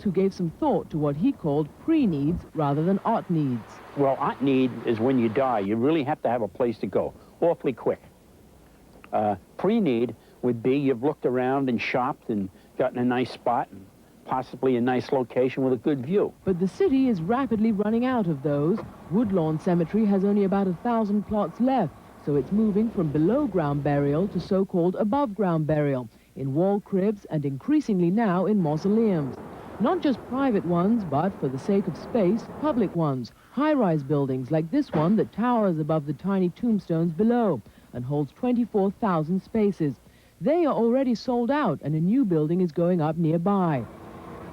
who gave some thought to what he called pre-needs rather than ought needs. Well, ought need is when you die. You really have to have a place to go, awfully quick. Pre-need would be you've looked around and shopped and gotten a nice spot, and possibly a nice location with a good view. But the city is rapidly running out of those. Woodlawn Cemetery has only about 1,000 plots left, so it's moving from below-ground burial to so-called above-ground burial, in wall cribs and increasingly now in mausoleums. Not just private ones, but for the sake of space, public ones, high-rise buildings like this one that towers above the tiny tombstones below and holds 24,000 spaces. They are already sold out, and a new building is going up nearby.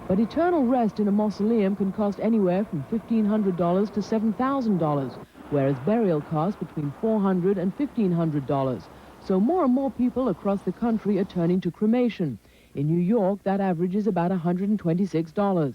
But eternal rest in a mausoleum can cost anywhere from $1,500 to $7,000, whereas burial costs between $400 and $1,500. So more and more people across the country are turning to cremation. In New York, that average is about $126.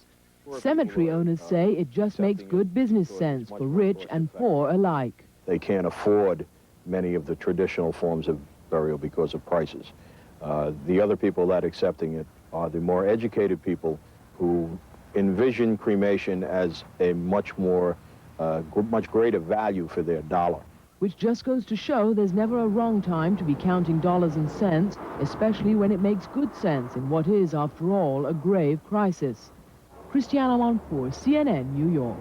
Cemetery owners say it just makes good business sense for rich and poor alike. They can't afford many of the traditional forms of burial because of prices. The other people that are accepting it are the more educated people who envision cremation as a much greater value for their dollar. Which just goes to show there's never a wrong time to be counting dollars and cents, especially when it makes good sense in what is, after all, a grave crisis. Christiana Monfour, CNN, New York.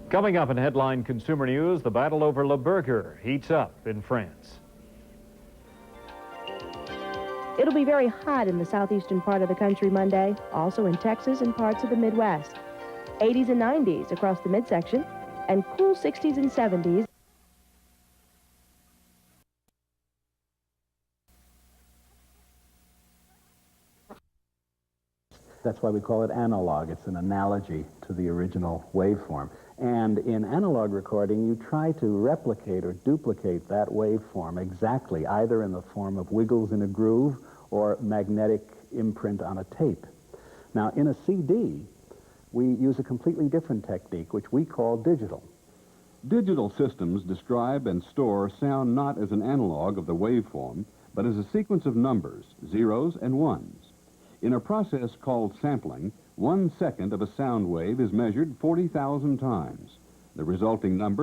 Coming up in headline consumer news, the battle over Le Burger heats up in France. It'll be very hot in the southeastern part of the country Monday, also in Texas and parts of the Midwest. 80s and 90s across the midsection, and cool 60s and 70s. That's why we call it analog. It's an analogy to the original waveform. And in analog recording, you try to replicate or duplicate that waveform exactly, either in the form of wiggles in a groove or magnetic imprint on a tape. Now, in a CD, we use a completely different technique, which we call digital. Digital systems describe and store sound not as an analog of the waveform, but as a sequence of numbers, zeros and ones. In a process called sampling, 1 second of a sound wave is measured 40,000 times. The resulting number